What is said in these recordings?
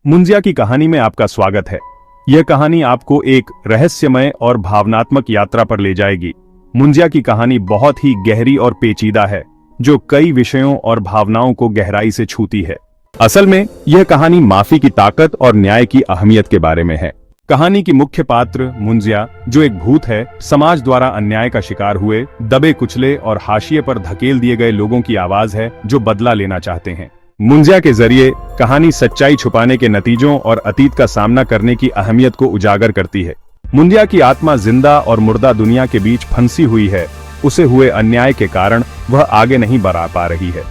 मुंजिया की कहानी में आपका स्वागत है। यह कहानी आपको एक रहस्यमय और भावनात्मक यात्रा पर ले जाएगी। मुंजिया की कहानी बहुत ही गहरी और पेचीदा है, जो कई विषयों और भावनाओं को गहराई से छूती है। असल में यह कहानी माफी की ताकत और न्याय की अहमियत के बारे में है। कहानी की मुख्य पात्र मुंजिया, जो एक भूत है, समाज द्वारा अन्याय का शिकार हुए, दबे कुचले और हाशिए पर धकेल दिए गए लोगों की आवाज है, जो बदला लेना चाहते हैं। मुंजिया के जरिए कहानी सच्चाई छुपाने के नतीजों और अतीत का सामना करने की अहमियत को उजागर करती है। मुंजिया की आत्मा जिंदा और मुर्दा दुनिया के बीच फंसी हुई है। उसे हुए अन्याय के कारण वह आगे नहीं बढ़ पा रही है।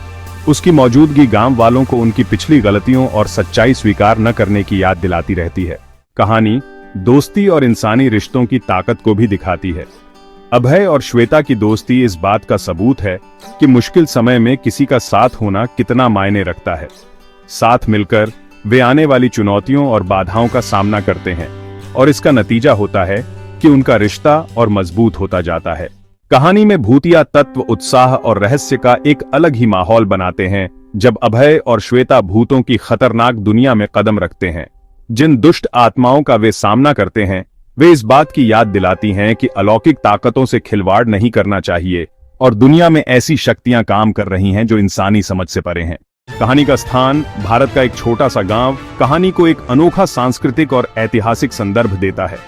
उसकी मौजूदगी गांव वालों को उनकी पिछली गलतियों और सच्चाई स्वीकार न करने की याद दिलाती रहती है। कहानी दोस्ती और इंसानी रिश्तों की ताकत को भी दिखाती है। अभय और श्वेता की दोस्ती इस बात का सबूत है कि मुश्किल समय में किसी का साथ होना कितना मायने रखता है। साथ मिलकर वे आने वाली चुनौतियों और बाधाओं का सामना करते हैं, और इसका नतीजा होता है कि उनका रिश्ता और मजबूत होता जाता है। कहानी में भूतिया तत्व उत्साह और रहस्य का एक अलग ही माहौल बनाते हैं। जब अभय और श्वेता भूतों की खतरनाक दुनिया में कदम रखते हैं, जिन दुष्ट आत्माओं का वे सामना करते हैं, वे इस बात की याद दिलाती हैं कि अलौकिक ताकतों से खिलवाड़ नहीं करना चाहिए और दुनिया में ऐसी शक्तियां काम कर रही हैं जो इंसानी समझ से परे हैं। कहानी का स्थान भारत का एक छोटा सा गांव कहानी को एक अनोखा सांस्कृतिक और ऐतिहासिक संदर्भ देता है।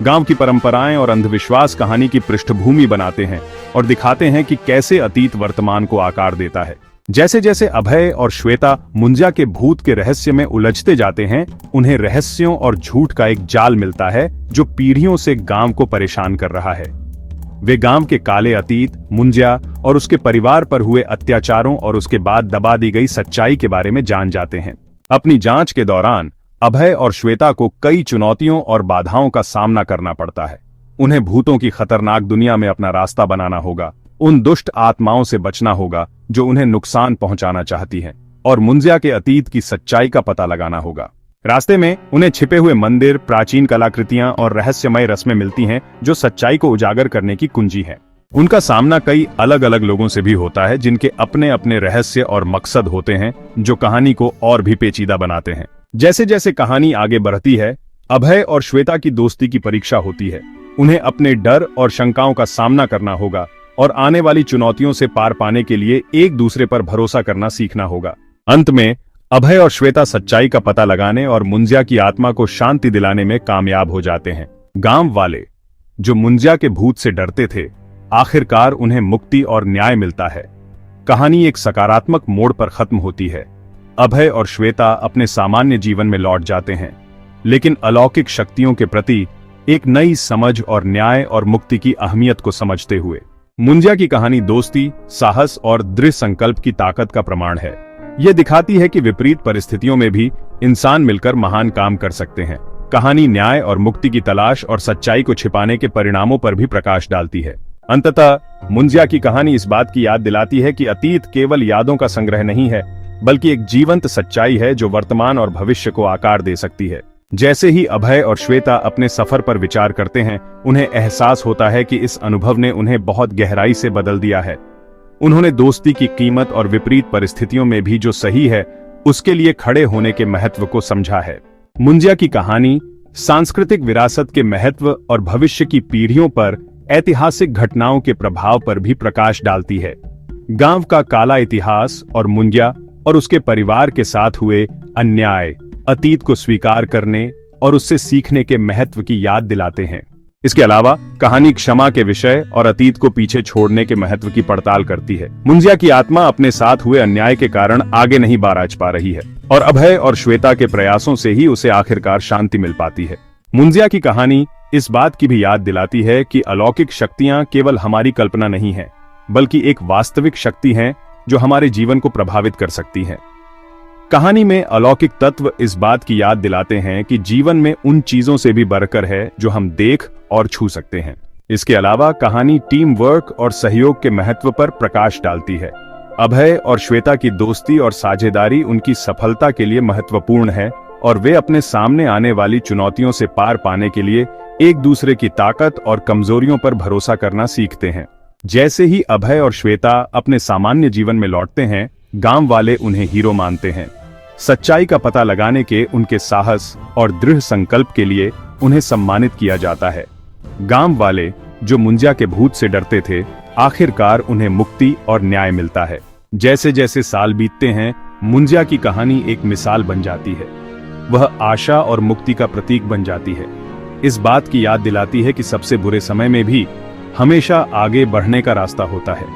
गांव की परंपराएं और अंधविश्वास कहानी की पृष्ठभूमि बनाते हैं और दिखाते हैं कि कैसे अतीत वर्तमान को आकार देता है। जैसे जैसे अभय और श्वेता मुंजिया के भूत के रहस्य में उलझते जाते हैं, उन्हें रहस्यों और झूठ का एक जाल मिलता है जो पीढ़ियों से गांव को परेशान कर रहा है। वे गांव के काले अतीत, मुंजिया और उसके परिवार पर हुए अत्याचारों और उसके बाद दबा दी गई सच्चाई के बारे में जान जाते हैं। अपनी जांच के दौरान अभय और श्वेता को कई चुनौतियों और बाधाओं का सामना करना पड़ता है। उन्हें भूतों की खतरनाक दुनिया में अपना रास्ता बनाना होगा, उन दुष्ट आत्माओं से बचना होगा जो उन्हें नुकसान पहुंचाना चाहती हैं, और मुंजिया के अतीत की सच्चाई का पता लगाना होगा। रास्ते में उन्हें छिपे हुए मंदिर, प्राचीन कलाकृतियां और रहस्यमय रस्में मिलती हैं जो सच्चाई को उजागर करने की कुंजी है। उनका सामना कई अलग अलग लोगों से भी होता है, जिनके अपने अपने रहस्य और मकसद होते हैं जो कहानी को और भी पेचीदा बनाते हैं। जैसे जैसे कहानी आगे बढ़ती है, अभय और श्वेता की दोस्ती की परीक्षा होती है। उन्हें अपने डर और शंकाओं का सामना करना होगा और आने वाली चुनौतियों से पार पाने के लिए एक दूसरे पर भरोसा करना सीखना होगा। अंत में अभय और श्वेता सच्चाई का पता लगाने और मुंजिया की आत्मा को शांति दिलाने में कामयाब हो जाते हैं। गांव वाले, जो मुंजिया के भूत से डरते थे, आखिरकार उन्हें मुक्ति और न्याय मिलता है। कहानी एक सकारात्मक मोड़ पर खत्म होती है। अभय और श्वेता अपने सामान्य जीवन में लौट जाते हैं, लेकिन अलौकिक शक्तियों के प्रति एक नई समझ और न्याय और मुक्ति की अहमियत को समझते हुए। मुंजिया की कहानी दोस्ती, साहस और दृढ़ संकल्प की ताकत का प्रमाण है। यह दिखाती है कि विपरीत परिस्थितियों में भी इंसान मिलकर महान काम कर सकते हैं। कहानी न्याय और मुक्ति की तलाश और सच्चाई को छिपाने के परिणामों पर भी प्रकाश डालती है। अंततः मुंजिया की कहानी इस बात की याद दिलाती है कि अतीत केवल यादों का संग्रह नहीं है, बल्कि एक जीवंत सच्चाई है जो वर्तमान और भविष्य को आकार दे सकती है। जैसे ही अभय और श्वेता अपने सफर पर विचार करते हैं, उन्हें एहसास होता है कि इस अनुभव ने उन्हें बहुत गहराई से बदल दिया है। उन्होंने दोस्ती की कीमत और विपरीत परिस्थितियों में भी जो सही है, उसके लिए खड़े होने के महत्व को समझा है। मुंजिया की कहानी सांस्कृतिक विरासत के महत्व और भविष्य की पीढ़ियों पर ऐतिहासिक घटनाओं के प्रभाव पर भी प्रकाश डालती है। गांव का काला इतिहास और मुंजिया और उसके परिवार के साथ हुए अन्याय अतीत को स्वीकार करने और उससे सीखने के महत्व की याद दिलाते हैं। इसके अलावा कहानी क्षमा के विषय और अतीत को पीछे छोड़ने के महत्व की पड़ताल करती है। मुंजिया की आत्मा अपने साथ हुए अन्याय के कारण आगे नहीं बढ़ पा रही है, और अभय और श्वेता के प्रयासों से ही उसे आखिरकार शांति मिल पाती है। मुंजिया की कहानी इस बात की भी याद दिलाती है कि अलौकिक शक्तियां केवल हमारी कल्पना नहीं है, बल्कि एक वास्तविक शक्ति है जो हमारे जीवन को प्रभावित कर सकती है। कहानी में अलौकिक तत्व इस बात की याद दिलाते हैं कि जीवन में उन चीजों से भी बढ़कर है जो हम देख और छू सकते हैं। इसके अलावा कहानी टीम वर्क और सहयोग के महत्व पर प्रकाश डालती है। अभय और श्वेता की दोस्ती और साझेदारी उनकी सफलता के लिए महत्वपूर्ण है, और वे अपने सामने आने वाली चुनौतियों से पार पाने के लिए एक दूसरे की ताकत और कमजोरियों पर भरोसा करना सीखते हैं। जैसे ही अभय और श्वेता अपने सामान्य जीवन में लौटते हैं, गांव वाले उन्हें हीरो मानते हैं। सच्चाई का पता लगाने के उनके साहस और दृढ़ संकल्प के लिए उन्हें सम्मानित किया जाता है। गांव वाले जो मुंजिया के भूत से डरते थे, आखिरकार उन्हें मुक्ति और न्याय मिलता है। जैसे जैसे साल बीतते हैं, मुंजिया की कहानी एक मिसाल बन जाती है। वह आशा और मुक्ति का प्रतीक बन जाती है। इस बात की याद दिलाती है कि सबसे बुरे समय में भी हमेशा आगे बढ़ने का रास्ता होता है।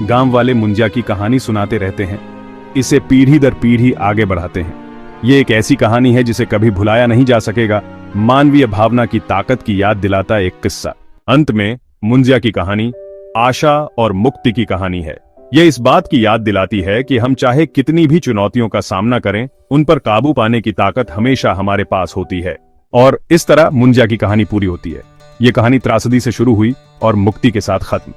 गांव वाले मुंजिया की कहानी सुनाते रहते हैं, इसे पीढ़ी दर पीढ़ी आगे बढ़ाते हैं। ये एक ऐसी कहानी है जिसे कभी भुलाया नहीं जा सकेगा। मानवीय भावना की ताकत की याद दिलाता एक किस्सा। अंत में मुंजिया की कहानी आशा और मुक्ति की कहानी है। यह इस बात की याद दिलाती है कि हम चाहे कितनी भी चुनौतियों का सामना करें, उन पर काबू पाने की ताकत हमेशा हमारे पास होती है। और इस तरह मुंजिया की कहानी पूरी होती है। ये कहानी त्रासदी से शुरू हुई और मुक्ति के साथ खत्म।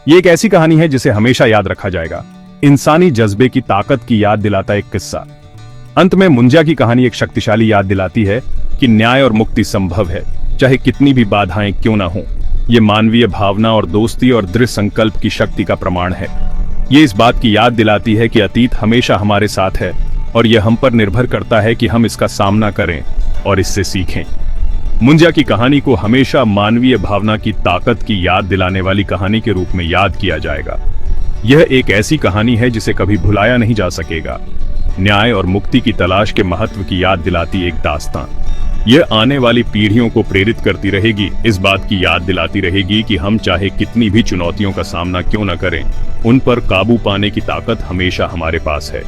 ये एक ऐसी कहानी है जिसे हमेशा याद रखा जाएगा। इंसानी जज्बे की ताकत की याद दिलाता एक किस्सा। अंत में मुंजिया की कहानी एक शक्तिशाली याद दिलाती है कि न्याय और मुक्ति संभव है, चाहे कितनी भी बाधाएं क्यों ना हों। ये मानवीय भावना और दोस्ती और दृढ़ संकल्प की शक्ति का प्रमाण है। ये इस बात की याद दिलाती है कि अतीत हमेशा हमारे साथ है और यह हम पर निर्भर करता है कि हम इसका सामना करें और इससे सीखें। मुंजिया की कहानी को हमेशा मानवीय भावना की ताकत की याद दिलाने वाली कहानी के रूप में याद किया जाएगा। यह एक ऐसी कहानी है जिसे कभी भुलाया नहीं जा सकेगा। न्याय और मुक्ति की तलाश के महत्व की याद दिलाती एक दास्तान। यह आने वाली पीढ़ियों को प्रेरित करती रहेगी, इस बात की याद दिलाती रहेगी कि हम चाहे कितनी भी चुनौतियों का सामना क्यों न करें, उन पर काबू पाने की ताकत हमेशा हमारे पास है।